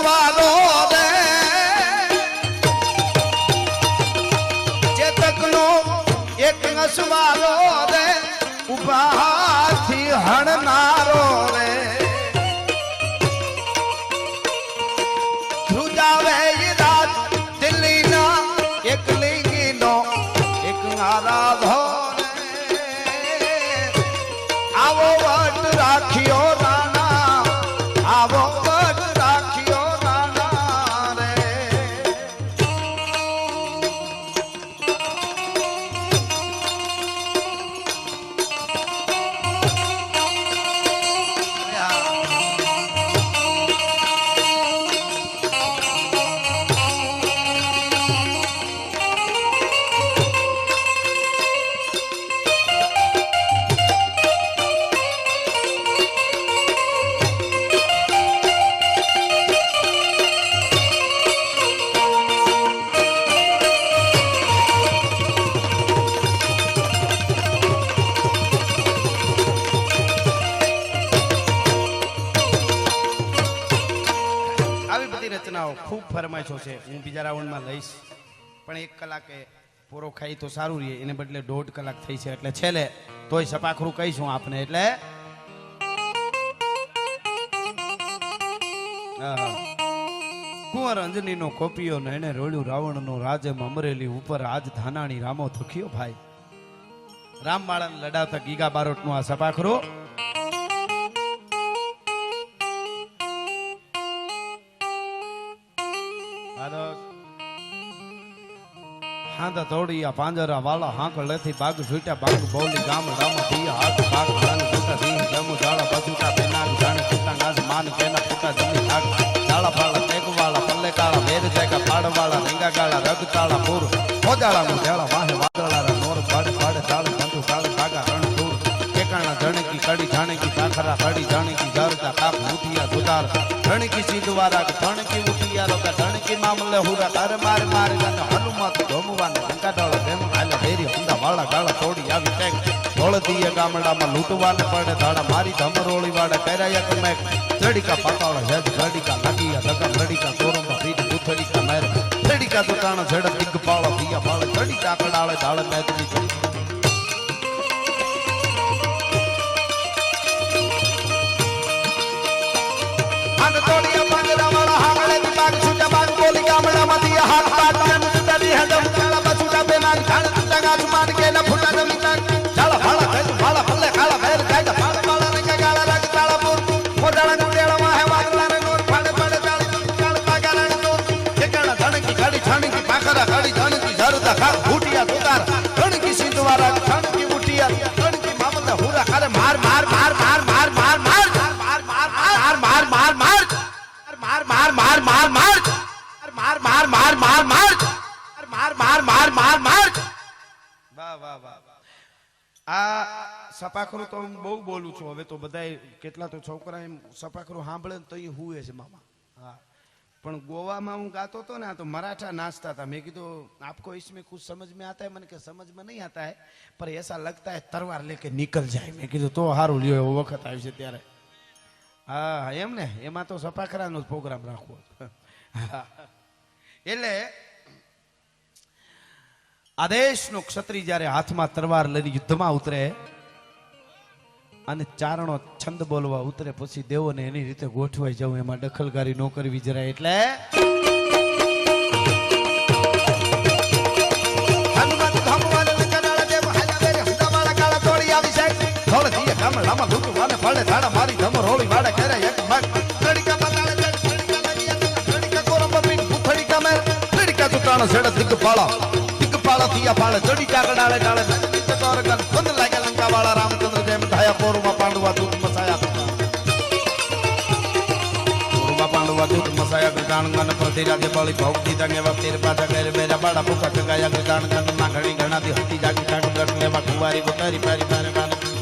Speaker 1: વાલો રે ચેતકનો એક નસવાલો રે ઉભાથી હણનારો રે ધ્રુજાવે રાત દિલ્હીના એક લિંગીનો એક આરાધો રે આવો વટ રાખ્યો આવો ખૂબ ફરમાઈશો છે હું બીજા રાઉન્ડમાં લઈશ પણ 1 કલાકે પૂરો ખાઈ તો સારું રહે એને બદલે 1.5 કલાક થઈ છે એટલે છેલ્લે તોય સપાખરું કહીશું આપને એટલે કુંવર અંજનીનો કોપિયો ને એને રોળ્યું રાવણનો રાજમ અમરેલી ઉપર આજ ધાનાણી રામો થખ્યો ભાઈ રામવાળાને લડાવતા ગીગા બારોટનું આ સપાખરું હાંધા તોડિયા પાંજરા વાલા હાંક લેથી બાગ છૂટ્યા બાગ બોલી ગામ રામ ધિયા હાથ બાગ ગાન છૂટા ધી જમુ જાળા બસુટા પેનાગ જાણે છૂટા નાજ માન કેના ફૂટા જમી ભાગ જાળા ફાળા ટેકવાળા પલ્લે કાળા વેર જાયકા પાડવાળા રીંગા કાળા રગ તાળા પૂર હોજાળા મુ જાળા વાહે વાદળારા નોર પાડે પાડે તાળે બંધુ તાળે ભાગા રણ દૂર કેકાણા જણકી કડી જાણકી સાખરા કડી જાણકી જરતા કાપ મુઠિયા સુધાર ધણકી સીધવારા ધણકી ઉઠિયા રોકા ધણકી મામલે હુરા તારે માર માર ગન હનુમત ધોમવાને કંકાડાળા તેમ આલે ભેરી હુંડા વાળા ગાળા તોડી આવી ટેક ધોળતીએ ગામડામાં લૂંટવાને પડે ધાડા મારી ધમરોળી વાડા કરાયા કમે ચડીકા પાતાળા હેજ ગડીકા લાગીયા લગા લડીકા ચોરંબા પીઠ ગુથડીકા મેર ચડીકા દુટાણા ઝડ દિગપાળા પિયા પાળે ચડી ચાકડાળે ધાળ મેદની તોડિયા પાંજરા વાળા હાંગળે ની બાગ છૂટા બાગ બોલી ગામડામાંથી હાથ બાગ જન સુતાની હદમ કાળા બસુટા બેનાગ ઝાડ છૂટા ગાછ માન કે ના ફૂટા જમીતા ચાલા ભાળા કઈ ભાળા ફલ્લે ખાળા ભેર જાય ભાળા ભાળા ને ગાળા રાગ તાળા પૂર મોડાળા નું ડેળા હે વાગલા ને નોર ફાડે ફાડે ચાળી ચાળ પાગારા ને નોર કેકાણા ધણકી ખાડી છાણકી પાખરા ખાડી ધણકી ઝરતા ખા ફૂટિયા સુતાર ધણકી સિંધવારા ધણકી મુઠિયા ધણકી મામલે હુરા ખારે માર માર માર માર માર માર માર માર માર માર માર માર માર मार मार मार मार मार मार मार मार मार मार मार मार मार मार वाह वाह वाह आ સપાખરું તો હું બહુ બોલું છું હવે તો બધાય કેટલા તો છોકરા એમ સપાખરું સાંભળે તો એ હુએ છે મામા હા પણ ગોવામાં હું ગાતો હતો ને તો મરાઠા નાચતા था मैं કીધું आपको इसमें कुछ समझ में आता है मैंने कहा समझ में नहीं आता है पर ऐसा लगता है तलवार लेके निकल जाए मैं કીધું તો હારું લ્યો એવો વખત આવી છે ત્યારે હા એમ ને એમાં તો સપાખરાનો પ્રોગ્રામ રાખવો એટલે આદેશનો ક્ષત્રિય જ્યારે હાથમાં તલવાર લઈને યુદ્ધમાં ઉતરે અને ચારણો છંદ બોલવા ઉતરે પછી દેવોને એની રીતે ગોઠવાઈ જવું એમાં દખલકારી ન કરવી જરાય એટલે ગામડામાં લૂંટવાને ફળે ધાડા મારી ધમર હોળી વાડે કરે એક મગ લડીકા પતાળે લડીકા કોરંબા પીઠ ગુથડીકા મેર લડીકા દુટાણા છેડે દિગપાળા થિયા પાળે ચડી ચાકડાળે ડાળે નીચે તોરગન બંધ લાગ્યા લંકા વાળા રામચંદ્ર જેમ ધાયા પોરુમાં પાંડવા દૂત મસાયા પોરુમાં પાંડવા દૂત મસાયા ગજાનગન પ્રતિરાજે બળી ભોગ દીધા ને વખતે પાછા કરે બેરા બાડા ભૂખા ચગાયા ગજાનગન માં ઘણી ઘણાથી હતી જાગી ચાક ગટ લેવા કુવારી ઉતારી પારી પારે પારે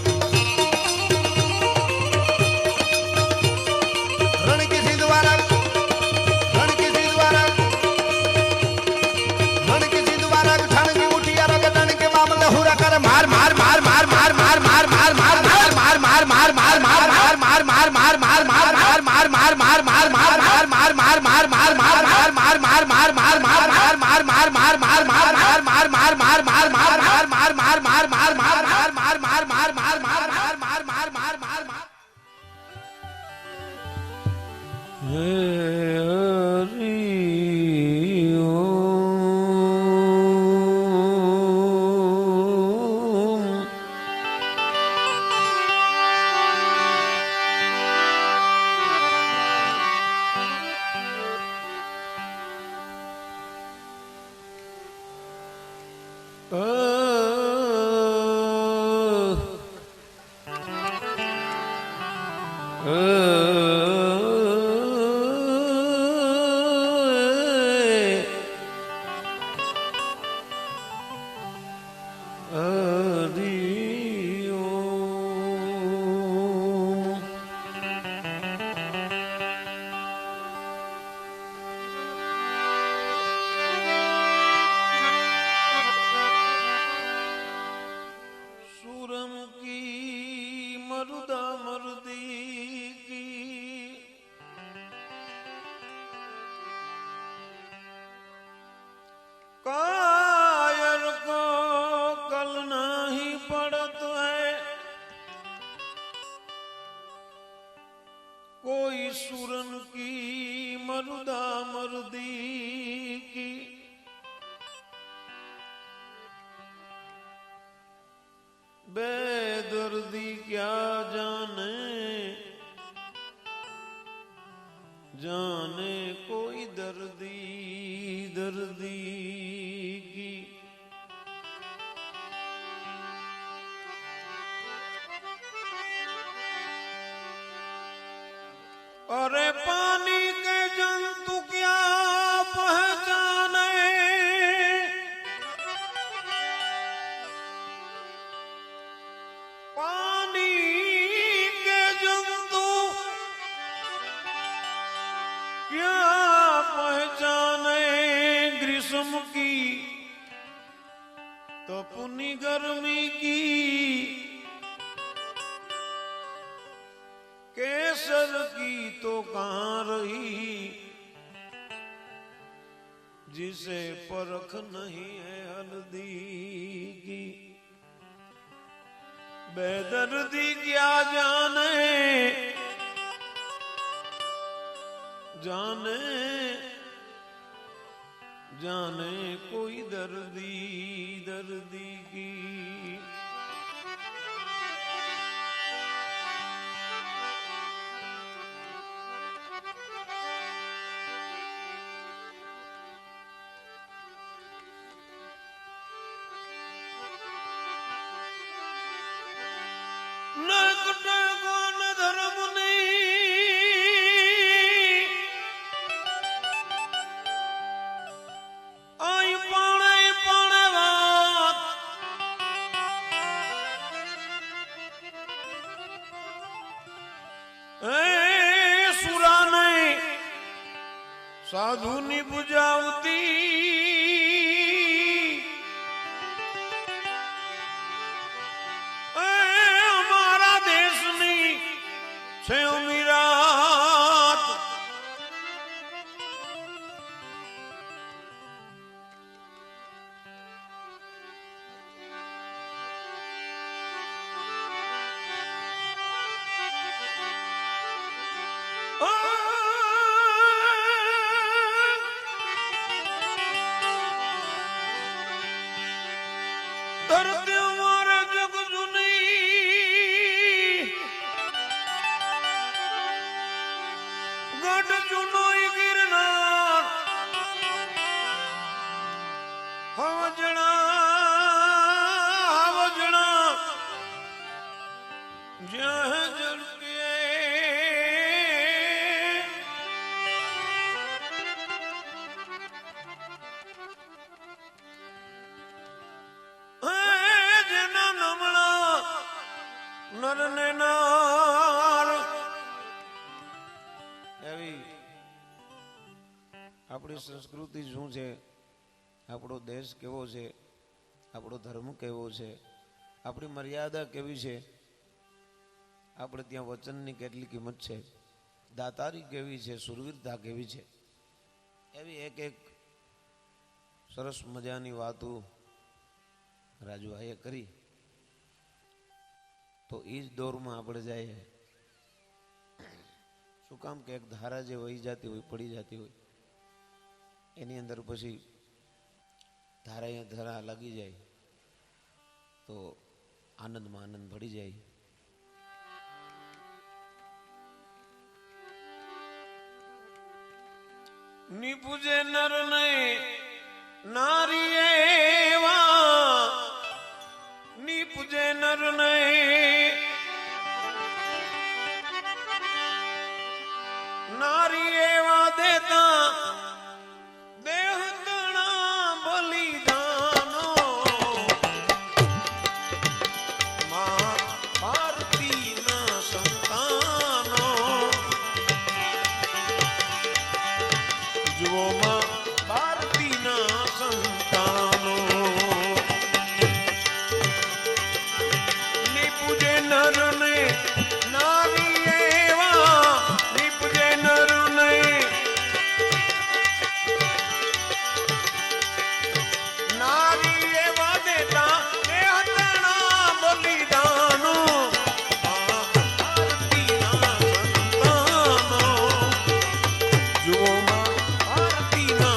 Speaker 2: दर्दी की। अरे पानी के जंतु क्या पहचाने, पानी के जंतु क्या पहचाने, ग्रीष्म की तपनी गर्मी की, केसर की तो कहां रही, जिसे परख नहीं है हल्दी की। बेदर्दी क्या जाने, जाने जाने कोई दर्दी दर्दी की। साधु ની બુજાવતી અમારા દેશની છે અમીરાત। धरती हमारे जग जुनी, गढ़ जुनोई गिरनार, हवजणा हवजणा जह जल के नर ने नार। एवी આપણી સંસ્કૃતિ શું છે, આપણો દેશ કેવો છે, આપણો ધર્મ કેવો છે, આપણી મર્યાદા કેવી છે, આપણે ત્યાં વચનની કેટલી કિંમત છે, દાતારી કેવી છે, સુરવીરતા કેવી છે, એવી એક એક સરસ મજાની વાતો રાજુભાઈએ કરી। તો એ જ દોરમાં આપણે જઈએ। શું કામ કે એક ધારા જે વહી જતી હોય, પડી જતી હોય, એની અંદર પછી ધારા લાગી જાય તો આનંદમાં આનંદ ભળી જાય। નિપુજે નર ને નારી એવા, નિપુજે નર ને नारी एवा देता देह तणा बलिदानो, मां भारती ना संतानो, जो मां भारती ना संतानो। निपुजे नर ने नारी भारती ना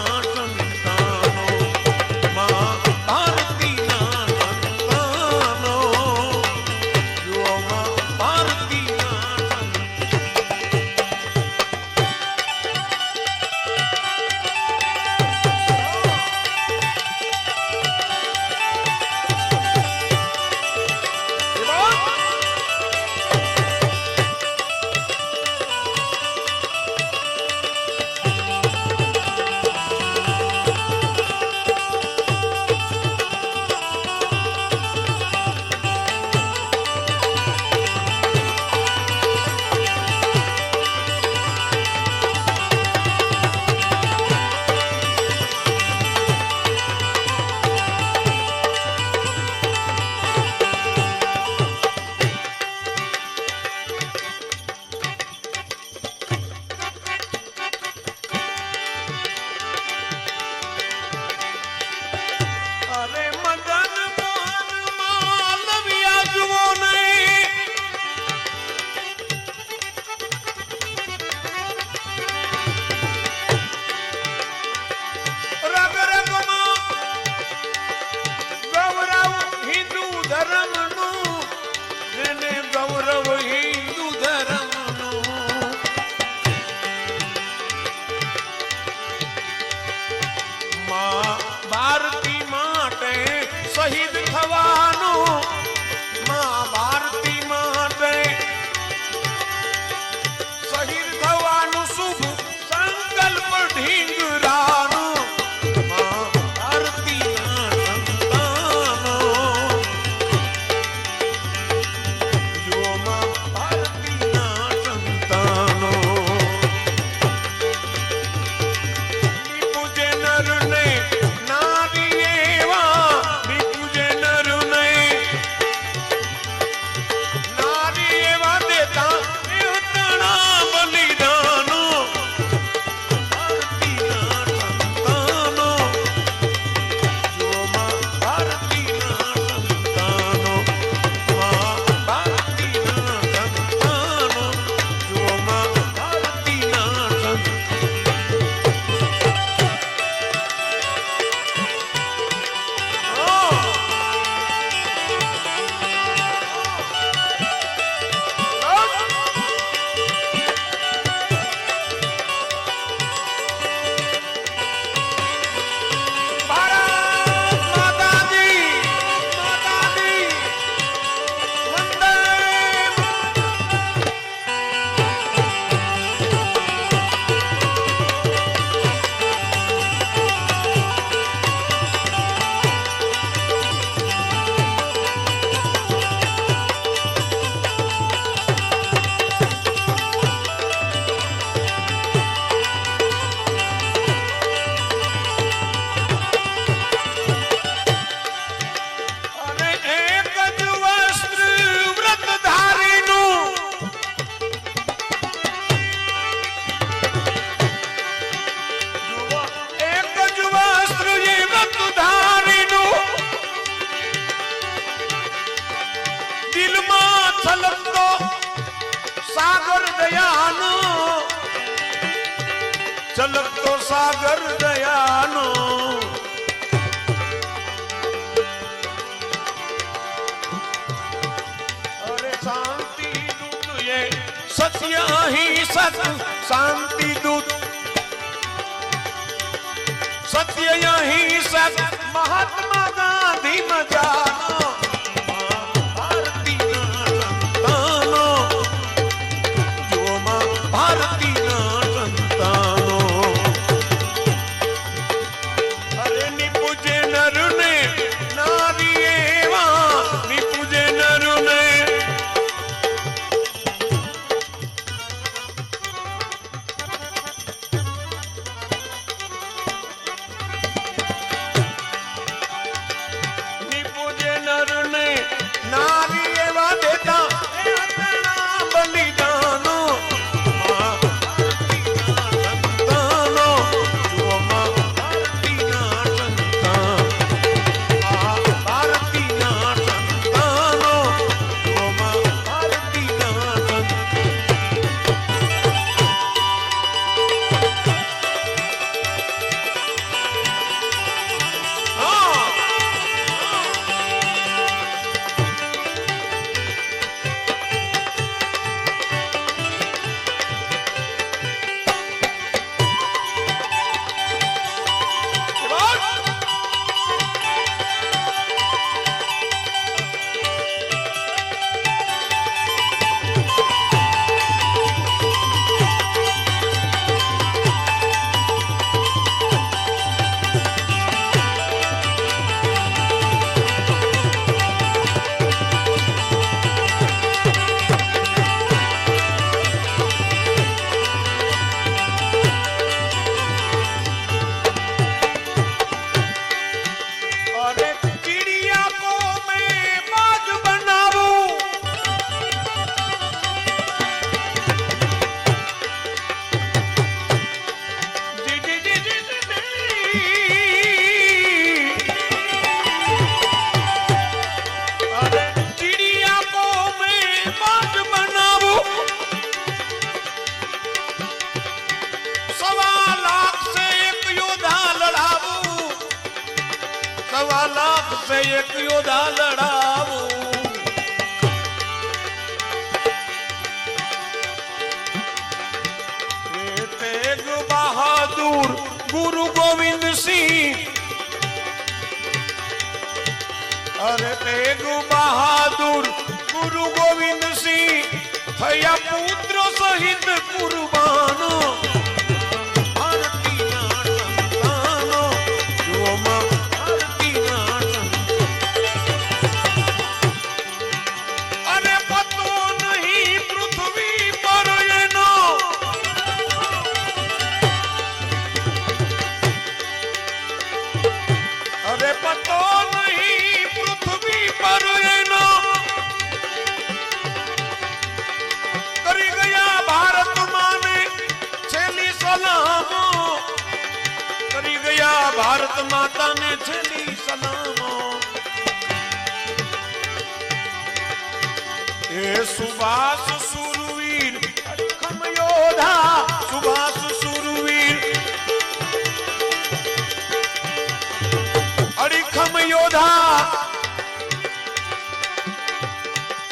Speaker 2: શહીદ થવાનું માં ભારતી માટે શહીદ થવાનું શુભ સંકલ્પ ઢીંગરાનું માં ભારતીના સંતાનો જો માં ભારતીના સંતાનો નિપુજે નરને નારી એવા નિપુજે નરને નારી એવા દેતા દેવતણા બલિદાનો ભારતીના સંતાનો જો માં ભારતીના સંતાનો માં ભારતીના સંતાનો જો માં ભારતીના ભારત માતાજી માતાજી વંદે અને એક જ વસ્ત્ર વ્રતધારીનું જુઓ એક જ વસ્ત્ર એ વ્રતધારીનું દિલમાં છલકતો સાગર દયાનો છલકતો સાગર દયાનો અરે શાંતિ દૂત એ સત્ય અહિંસક શાંતિ દૂત સત્ય અહિંસક મહાત્મા ગાંધી મજાનો ભારતીના સંતાનો જો માં ભારતીના સંતાનો અરે નિપુજે નરને નારી એવા નિપુજે નરને નિપુજે નરને નારી એવા દેતા દેવતણા બલિદાનો માં ભારતીના સંતાનો જો માં ભારતીના સંતાનો ભારતીના સંતાનો જો માં ભારતીના अरे चिड़िया को मैं बाज बनाऊं जी जी जी जी जी अरे चिड़िया को मैं बाज बनाऊं 1.25 लाख से एक योद्धा लड़ाऊं 1.25 लाख से एक योद्धा लड़ाऊं तेग बहादुर गुरु गोविंद सिंह अरे तेग बहादुर गुरु गोविंद सिंह थया पुत्र सहित कुर्बानो भारती ना संतानो जो मां भारती ना अरे पतो नहीं पृथ्वी पर एनो अरे पतो नहीं पृथ्वी पर एनो करी गया भारत माने छेली सलामो करी गया भारत माता ने छेली सलामो ए सुभाष सुरवीर अड़खम योधा सुभाष सुरवीर अड़खम योधा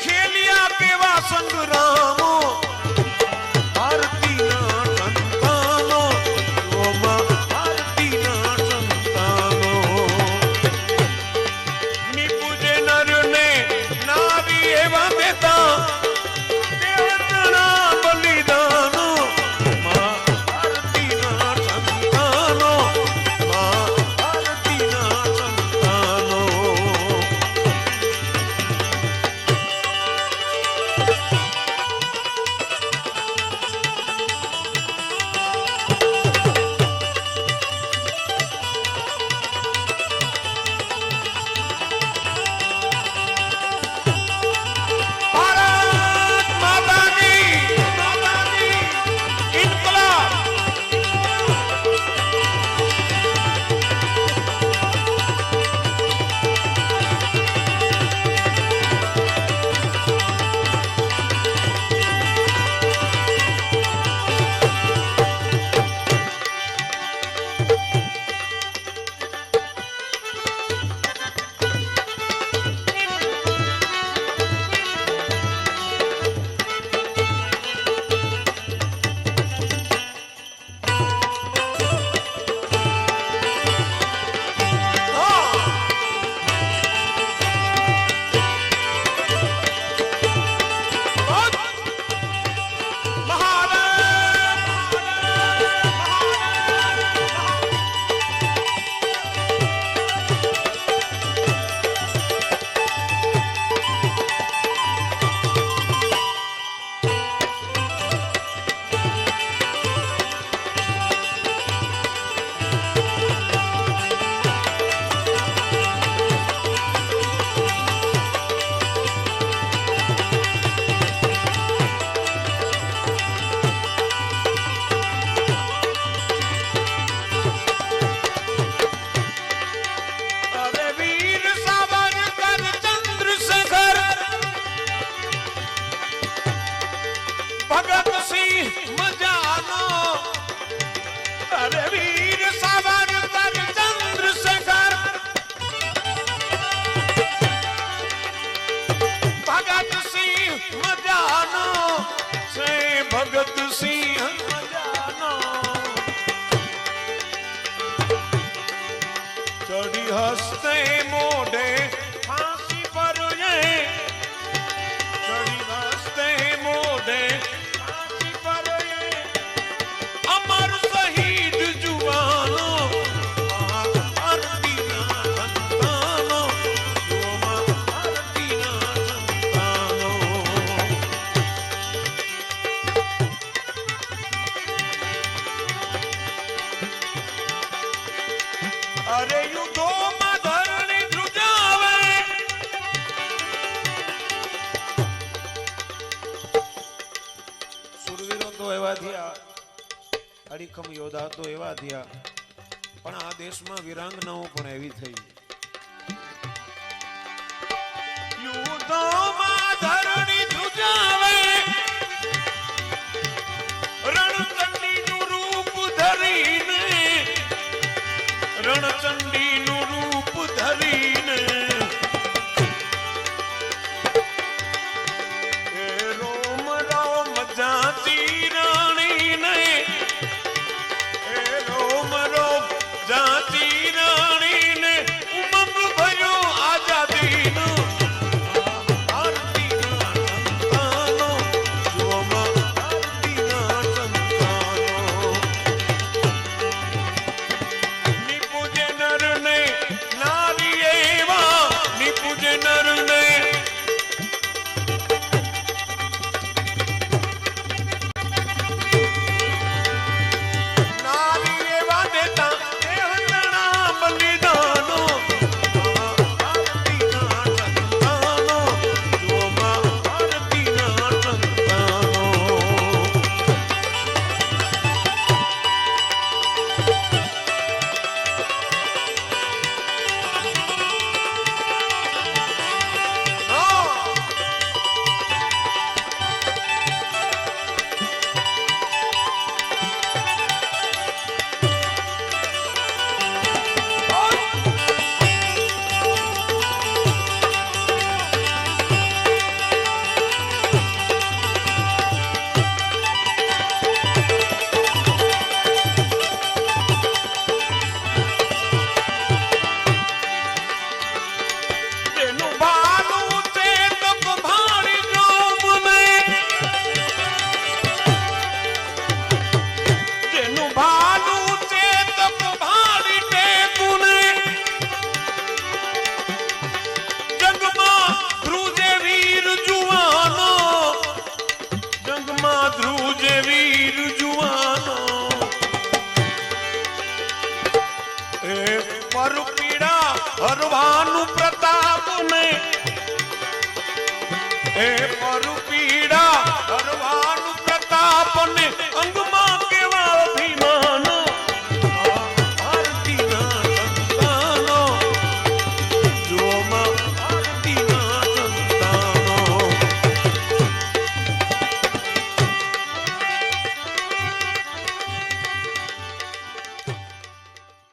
Speaker 2: खेलिया केवा संग्रामो भारती ना संतानो ओमा भारती ना संतानो निपुजे नर ने नारी एवं बेटा देवतना बलिदानो मां भारती ना संतानो मां भारती ना संतानो भारत माता की इनकलाब अरे वीर सावरकर चंद्रशेखर भगत सिंह मजानो अरे वीर सावरकर चंद्रशेखर भगत सिंह मजानो से भगत सिंह मजानो चढ़ी हंसते मोढ़े फांसी पर ये चढ़ी हंसते मोढ़े फांसी पर ये अमर शहीद जुवानो भारती ना संतानो जो मां भारती ना संतानो अरे युद्धो में धरणी ध्रुजावे સુરવીરો તો એવા થયા અડીખમ યોદ્ધા તો એવા થયા પણ આ દેશમાં વીરાંગનાઓ પણ એવી થઈ યુદ્ધોમાં ધરણી ધ્રુજાવે રણચંડીનું રૂપ ધરીને રણચંડીનું રૂપ ધરીને એ રોમ રોમ જાતી રાણીને એ રોમ રોમ જાતી રાણીને ઉમંગ ભર્યો આઝાદી
Speaker 3: પરપીડા હરવાનું પ્રતાપ ને એ પરપી